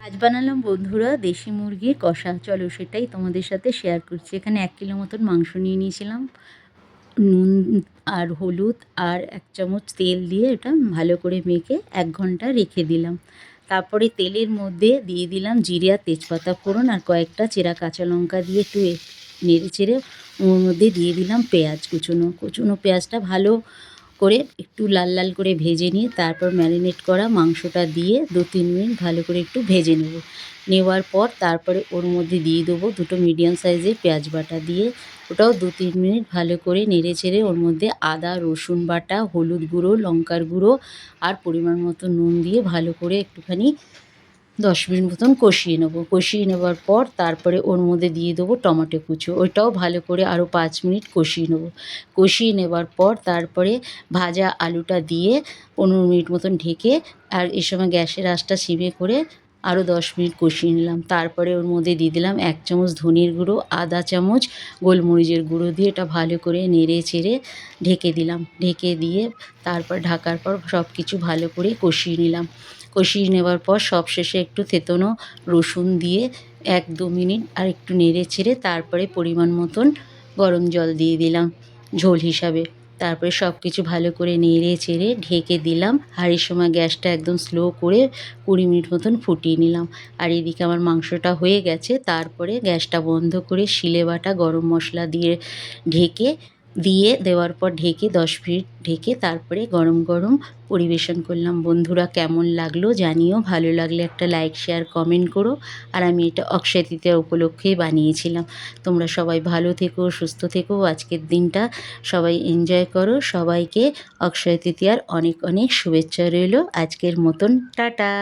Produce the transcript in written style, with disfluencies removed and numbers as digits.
আজ বানালাম বন্ধুরা দেশি মুরগির কষা। চলো সেটাই তোমাদের সাথে শেয়ার করছি। এখানে 1 কিলো মতন মাংস নিয়ে নিয়েছিলাম। নুন আর হলুদ আর 1 চামচ তেল দিয়ে এটা ভালো করে মেখে 1 ঘন্টা রেখে দিলাম। তারপরে তেলের মধ্যে দিয়ে দিলাম জিরে আর তেজপাতা ফোড়ন আর কয়েকটা চেরা কাঁচা লঙ্কা দিয়ে একটু নেড়ে চেড়ে ওর মধ্যে দিয়ে দিলাম পেঁয়াজ কুচনো পেঁয়াজটা ভালো করে একটু লাল লাল করে ভেজে নিয়ে তারপর ম্যারিনেট করা মাংসটা দিয়ে 2-3 মিনিট ভালো করে একটু ভেজে নেওয়ার পর তারপরে ওর মধ্যে দিয়ে দেবো 2টো মিডিয়াম সাইজের পেঁয়াজ বাটা দিয়ে ওটাও 2-3 মিনিট ভালো করে নেড়ে চেড়ে ওর মধ্যে আদা রসুন বাটা হলুদ গুঁড়ো লঙ্কার গুঁড়ো আর পরিমাণ মতো নুন দিয়ে ভালো করে একটুখানি 10 মিনিট মতন কষিয়ে নেবার পর তারপরে ওর মধ্যে দিয়ে দেবো টমেটো কুচো। ওইটাও ভালো করে আরও 5 মিনিট কষিয়ে নেবার পর তারপরে ভাজা আলুটা দিয়ে 15 মিনিট মতন ঢেকে আর এ সময় গ্যাসের আঁচটা সিমে করে আরও 10 মিনিট কষিয়ে নিলাম। তারপরে ওর মধ্যে দিয়ে দিলাম 1 চামচ ধনের গুঁড়ো, আধা চামচ গোলমরিচের গুঁড়ো দিয়ে এটা ভালো করে নেড়ে চেড়ে ঢেকে দিয়ে তারপর ঢাকার পর সব কিছু ভালো করে কষিয়ে নেওয়ার পর সবশেষে একটু থেতনো রসুন দিয়ে 1-2 মিনিট আর একটু নেড়ে চেড়ে তারপরে পরিমাণ মতন গরম জল দিয়ে দিলাম ঝোল হিসাবে। তারপরে সব কিছু ভালো করে নেড়ে চেড়ে ঢেকে দিলাম। আর এই সময় গ্যাসটা একদম স্লো করে 20 মিনিট মতন ফুটিয়ে নিলাম। আর এদিকে আমার মাংসটা হয়ে গেছে। তারপরে গ্যাসটা বন্ধ করে শিলে বাটা গরম মশলা দেওয়ার পর ঢেকে 10 মিনিট ঢেকে তারপরে গরম গরম পরিবেশন করলাম। বন্ধুরা কেমন লাগলো জানিও, ভালো লাগলে একটা লাইক শেয়ার কমেন্ট করো। আর আমি এটা অক্ষয় তৃতীয়া উপলক্ষেই বানিয়েছিলাম। তোমরা সবাই ভালো থেকো, সুস্থ থেকো, আজকের দিনটা সবাই এনজয় করো। সবাইকে অক্ষয় তৃতীয়ার অনেক অনেক শুভেচ্ছা রইলো। আজকের মতন টাটা।